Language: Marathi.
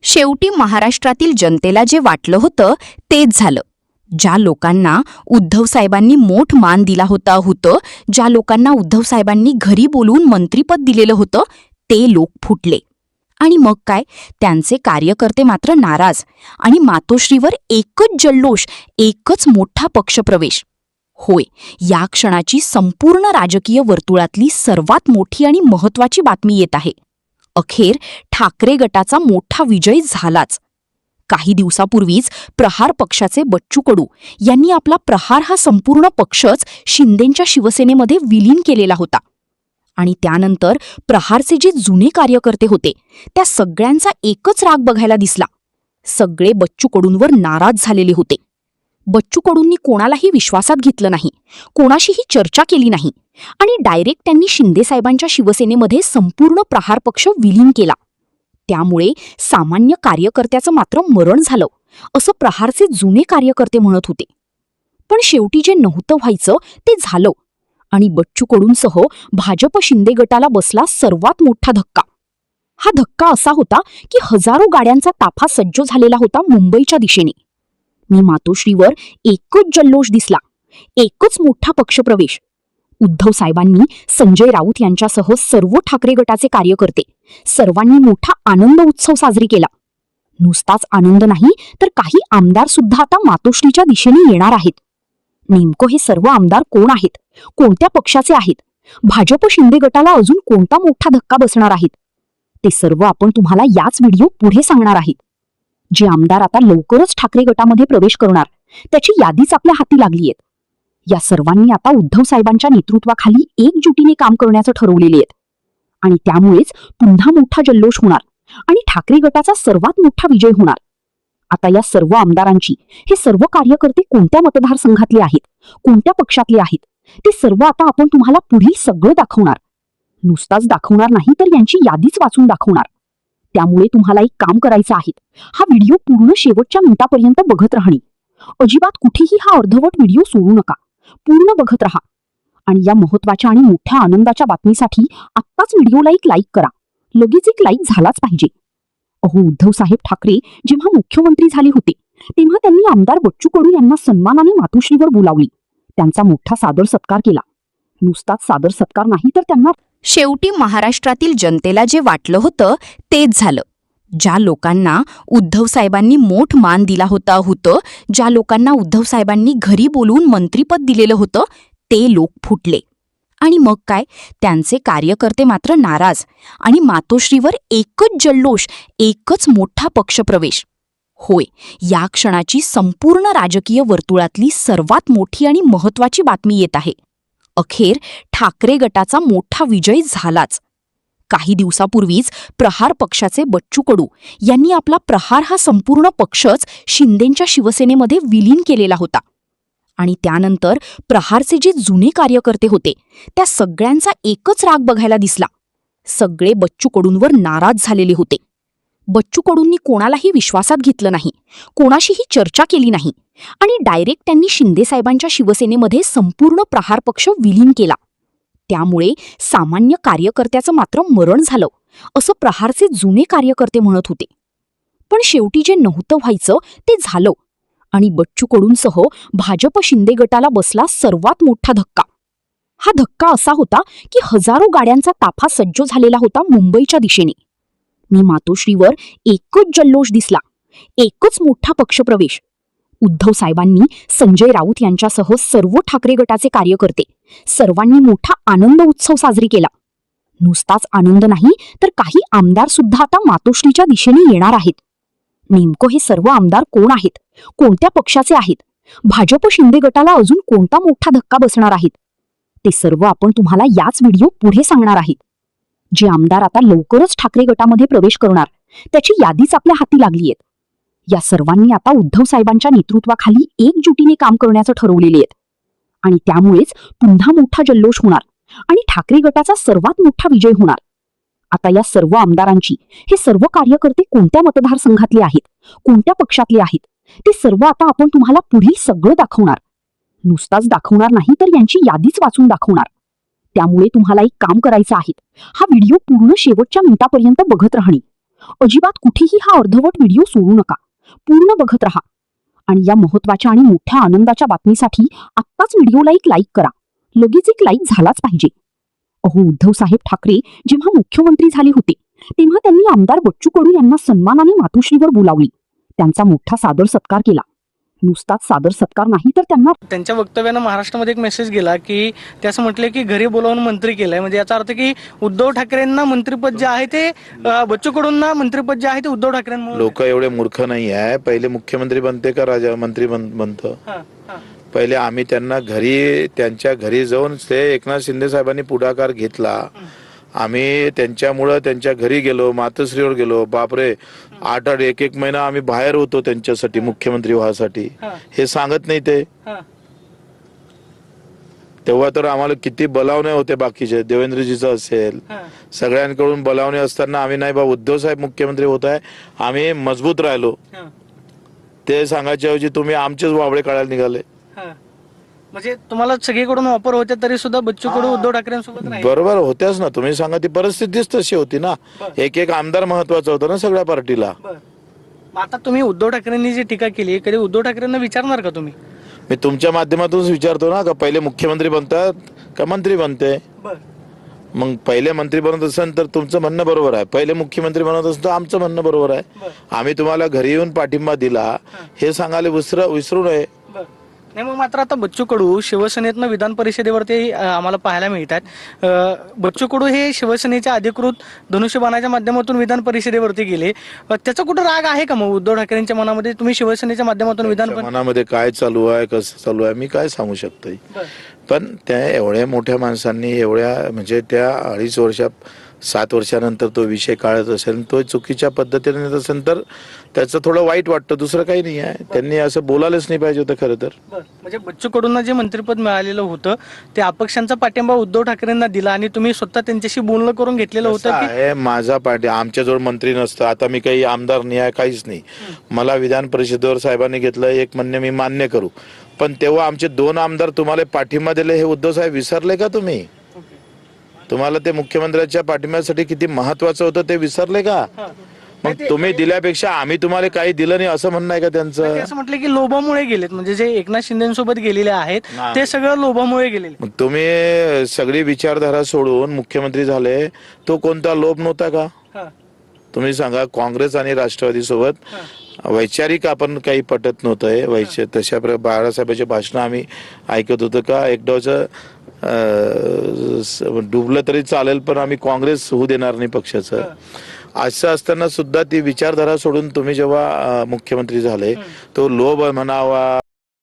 शेवटी महाराष्ट्रातील जनतेला जे वाटलं होतं तेच झालं. ज्या लोकांना उद्धव साहेबांनी मोठ मान दिला होतं, ज्या लोकांना उद्धव साहेबांनी घरी बोलवून मंत्रिपद दिलेलं होतं, ते लोक फुटले. आणि मग काय, त्यांचे कार्यकर्ते मात्र नाराज. आणि मातोश्रीवर एकच जल्लोष, एकच मोठा पक्षप्रवेश. होय, या क्षणाची संपूर्ण राजकीय वर्तुळातली सर्वात मोठी आणि महत्त्वाची बातमी येत आहे. अखेर ठाकरे गटाचा मोठा विजय झालाच. काही दिवसापूर्वीच प्रहार पक्षाचे बच्चू कडू यांनी आपला प्रहार हा संपूर्ण पक्षच शिंदेंच्या शिवसेनेमध्ये विलीन केलेला होता. आणि त्यानंतर प्रहारचे जे जुने कार्यकर्ते होते त्या सगळ्यांचा एकच राग बघायला दिसला. सगळे बच्चू कडूंवर नाराज झालेले होते. बच्चू कडूंनी कोणालाही विश्वासात घेतलं नाही, कोणाशीही चर्चा केली नाही आणि डायरेक्ट त्यांनी शिंदेसाहेबांच्या शिवसेनेमध्ये संपूर्ण प्रहार पक्ष विलीन केला. त्यामुळे सामान्य कार्यकर्त्याचं मात्र मरण झालं, असं प्रहारचे जुने कार्यकर्ते म्हणत होते. पण शेवटी जे नव्हतं व्हायचं ते झालं आणि बच्चू कडूंसह भाजप शिंदे गटाला बसला सर्वात मोठा धक्का. हा धक्का असा होता की हजारो गाड्यांचा ताफा सज्ज झालेला होता मुंबईच्या दिशेने. मी मातोश्रीवर एकच जल्लोष दिसला, एकच मोठा पक्षप्रवेश. उद्धव साहेबांनी, संजय राऊत यांच्यासह सर्व ठाकरे गटाचे कार्यकर्ते सर्वांनी मोठा आनंद उत्सव साजरी केला. नुसताच आनंद नाही तर काही आमदार सुद्धा आता मातोश्रीच्या दिशेने येणार आहेत. नेमकं हे सर्व आमदार कोण आहेत, कोणत्या पक्षाचे आहेत, भाजप शिंदे गटाला अजून कोणता मोठा धक्का बसणार आहेत, ते सर्व आपण तुम्हाला याच व्हिडिओ पुढे सांगणार आहेत. जे आमदार आता लवकरच ठाकरे गटामध्ये प्रवेश करणार त्याची यादीच आपल्या हाती लागली आहे. या सर्वांनी आता उद्धव साहेबांच्या नेतृत्वाखाली एकजुटीने काम करण्याचं ठरवलेले आहेत आणि त्यामुळेच पुन्हा मोठा जल्लोष होणार आणि ठाकरे गटाचा सर्वात मोठा विजय होणार. आता या सर्व आमदारांची, हे सर्व कार्यकर्ते कोणत्या मतदारसंघातले आहेत, कोणत्या पक्षातले आहेत, ते सर्व आता आपण तुम्हाला पुढील सगळं दाखवणार. नुसताच दाखवणार नाही तर यांची यादीच वाचून दाखवणार. त्यामुळे तुम्हाला एक काम करायचं आहे, हा व्हिडिओ पूर्ण शेवटच्या मिनिटापर्यंत बघत राहणे. अजिबात कुठेही हा अर्धवट व्हिडिओ सोडू नका, पूर्ण बघत राहा. आणि या महत्त्वाच्या आणि मोठ्या आनंदाच्या बातमीसाठी आत्ताच व्हिडिओला एक लाईक करा. लगेच एक लाईक झालाच पाहिजे. अहो, उद्धव साहेब ठाकरे जेव्हा मुख्यमंत्री झाले होते तेव्हा त्यांनी आमदार बच्चू कडू यांना सन्मानाने मातोश्रीवर बोलावली, त्यांचा मोठा सादर सत्कार केला. नुसताच सादर सत्कार नाही तर त्यांना शेवटी महाराष्ट्रातील जनतेला जे वाटलं होतं तेच झालं. ज्या लोकांना उद्धव साहेबांनी मोठ मान दिला होतं, ज्या लोकांना उद्धव साहेबांनी घरी बोलवून मंत्रिपद दिलेलं होतं, ते लोक फुटले. आणि मग काय, त्यांचे कार्यकर्ते मात्र नाराज. आणि मातोश्रीवर एकच जल्लोष, एकच मोठा पक्षप्रवेश. होय, या क्षणाची संपूर्ण राजकीय वर्तुळातली सर्वात मोठी आणि महत्त्वाची बातमी येत आहे. अखेर ठाकरे गटाचा मोठा विजय झालाच. काही दिवसापूर्वीच प्रहार पक्षाचे बच्चू कडू यांनी आपला प्रहार हा संपूर्ण पक्षच शिंदेंच्या शिवसेनेमध्ये विलीन केलेला होता. आणि त्यानंतर प्रहारचे जे जुने कार्यकर्ते होते त्या सगळ्यांचा एकच राग बघायला दिसला. सगळे बच्चू कडूंवर नाराज झालेले होते. बच्चू कडूंनी कोणालाही विश्वासात घेतलं नाही, कोणाशीही चर्चा केली नाही आणि डायरेक्ट त्यांनी शिंदेसाहेबांच्या शिवसेनेमध्ये संपूर्ण प्रहार पक्ष विलीन केला. त्यामुळे सामान्य कार्यकर्त्याचं मात्र मरण झालं, असं प्रहारचे जुने कार्यकर्ते म्हणत होते. पण शेवटी जे नव्हतं व्हायचं ते झालं आणि बच्चू कडूंसह भाजप शिंदे गटाला बसला सर्वात मोठा धक्का. हा धक्का असा होता की हजारो गाड्यांचा ताफा सज्ज झालेला होता मुंबईच्या दिशेने. मी मातोश्रीवर एकच जल्लोष दिसला, एकच मोठा पक्षप्रवेश. उद्धव साहेबांनी, संजय राऊत यांच्यासह सर्व ठाकरे गटाचे कार्यकर्ते सर्वांनी मोठा आनंद उत्सव साजरी केला. नुसताच आनंद नाही तर काही आमदार सुद्धा आता मातोश्रीच्या दिशेने येणार आहेत. नेमकं हे सर्व आमदार कोण आहेत, कोणत्या पक्षाचे आहेत, भाजप शिंदे गटाला अजून कोणता मोठा धक्का बसणार आहेत, ते सर्व आपण तुम्हाला याच व्हिडिओ पुढे सांगणार आहेत. जे आमदार आता लवकरच ठाकरे गटामध्ये प्रवेश करणार त्याची यादीच आपल्या हाती लागली आहे. या सर्वांनी आता उद्धव साहेबांच्या नेतृत्वाखाली एकजुटीने काम करण्याचं ठरवलेले आहेत आणि त्यामुळेच पुन्हा मोठा जल्लोष होणार आणि ठाकरे गटाचा सर्वात मोठा विजय होणार. आता या सर्व आमदारांची, हे सर्व कार्यकर्ते कोणत्या मतदारसंघातले आहेत, कोणत्या पक्षातले आहेत, ते सर्व आता आपण तुम्हाला पुढील सगळं दाखवणार. नुसताच दाखवणार नाही तर यांची यादीच वाचून दाखवणार. त्यामुळे तुम्हाला एक काम करायचं आहे, हा व्हिडिओ पूर्ण शेवटच्या मिनिटापर्यंत बघत राहणे. अजिबात कुठेही हा अर्धवट व्हिडिओ सोडू नका. पूर्ण बघत राहा. आणि या महत्वाच्या आणि मोठ्या आनंदाच्या बातमीसाठी आत्ताच व्हिडिओला एक लाईक करा. लगेच एक लाईक झालाच पाहिजे. अहो, उद्धव साहेब ठाकरे जेव्हा मुख्यमंत्री झाले होते तेव्हा त्यांनी आमदार बच्चू कडू यांना सन्मानाने मातोश्रीवर बोलावली. त्यांचा मोठा सादर सत्कार केला. नुसताच सादर सत्कार नाही तर त्यांच्या वक्तव्यानं महाराष्ट्रामध्ये एक मेसेज गेला की ते असं म्हटले की घरी बोलावून मंत्री केलंय. म्हणजे याचा अर्थ की उद्धव ठाकरेंना मंत्रिपद जे आहे ते बच्चू कडूंना मंत्रिपद जे आहे ते उद्धव ठाकरेंमुळे. लोक एवढे मूर्ख नाही आहे. पहिले मुख्यमंत्री बनते का राजा मंत्री बनतं? पहिले आम्ही त्यांना त्यांच्या घरी जाऊन ते एकनाथ शिंदे साहेबांनी पुढाकार घेतला. आम्ही त्यांच्यामुळं त्यांच्या घरी गेलो, मातोश्रीवर गेलो. बापरे, 8-8 एक महिना आम्ही बाहेर होतो त्यांच्यासाठी, मुख्यमंत्री व्हासाठी. हे सांगत नाही ते. तेव्हा तर आम्हाला किती बोलावणे होते बाकीचे, देवेंद्रजीचं असेल, सगळ्यांकडून बोलावणे असताना आम्ही नाही बा उद्धव साहेब मुख्यमंत्री होत आहे, आम्ही मजबूत राहिलो. ते सांगायच्या ऐवजी तुम्ही आमचेच वाबळे काढायला निघाले. म्हणजे तुम्हाला सगळीकडून वापर होते तरी सुद्धा बच्चू कडू उद्धव ठाकरेंसोबत राहिले. बरोबर होत्याच ना. तुम्ही सांगा, ती परिस्थितीच तशी होती ना. एक आमदार महत्वाचा होता ना सगळ्या पार्टीला. आता तुम्ही उद्धव ठाकरेंनी जी टीका केली, कधी उद्धव ठाकरेंना विचारणार का तुम्ही? मी तुमच्या माध्यमातूनच विचारतो ना, का पहिले मुख्यमंत्री बनतात का मंत्री बनते? मग पहिले मंत्री बनत असेल तर तुमचं म्हणणं बरोबर आहे, पहिले मुख्यमंत्री बनत असेल तर आमचं म्हणणं बरोबर आहे. आम्ही तुम्हाला घरी येऊन पाठिंबा दिला हे सांगायला विसरू नये. नाही, मग मात्र आता बच्चू कडू शिवसेनेतनं विधान परिषदेवरती आम्हाला पाहायला मिळतात. बच्चू कडू हे शिवसेनेच्या अधिकृत धनुष्यबाणाच्या माध्यमातून विधान परिषदेवरती गेले. त्याचा कुठं राग आहे का मग उद्धव ठाकरेंच्या मनामध्ये? तुम्ही शिवसेनेच्या माध्यमातून मनामध्ये काय चालू आहे, कसं चालू आहे, मी काय सांगू शकतोय. पण त्या एवढ्या मोठ्या माणसांनी म्हणजे त्या 7 वर्षानंतर तो विषय काढत असेल, तो चुकीच्या पद्धतीने नेत असेल तर त्याचं थोडं वाईट वाटतं, दुसरं काही नाही आहे. त्यांनी असं बोलायलाच नाही पाहिजे होतं खरं तर. म्हणजे बच्चू कडूंना जे मंत्रिपद मिळालेलं होतं ते अपक्षांचा पाठिंबा उद्धव ठाकरेंना दिला आणि तुम्ही स्वतः त्यांच्याशी बोलणं करून घेतलेलं होतं. माझा आमच्याजवळ मंत्री नसतं. आता मी काही आमदार नाही आहे, काहीच नाही. मला विधान परिषदेवर साहेबांनी घेतलं, एक म्हणणे मी मान्य करू. पण तेव्हा आमचे 2 आमदार तुम्हाला पाठिंबा दिले, हे उद्धव साहेब विसरले का तुम्ही? तुम्हाला ते मुख्यमंत्र्यांच्या पाठिंब्यासाठी किती महत्वाचं होतं ते विसरले का? मग तुम्ही दिल्यापेक्षा आम्ही तुम्हाला काही दिलं नाही असं म्हणणं आहे का त्यांचं? असं म्हटलं की लोभामुळे गेलेत, म्हणजे जे एकनाथ शिंदेसोबत गेलेले आहेत ते सगळं लोभामुळे गेलेले. मग तुम्ही सगळी विचारधारा सोडून मुख्यमंत्री झाले, तो कोणता लोभ नव्हता का? तुम्ही सांगा. काँग्रेस आणि राष्ट्रवादी सोबत वैचारिक आपण काही पटत नव्हतं. तशा प्रकारे बाळासाहेबांचे भाषण आम्ही ऐकत होतो का एकदाचं डुबलं तरी चालेल पण आम्ही काँग्रेस होऊ देणार नाही पक्षाचं. असं असताना सुद्धा ती विचारधारा सोडून तुम्ही जेव्हा मुख्यमंत्री झाले, तो लोभ म्हणावा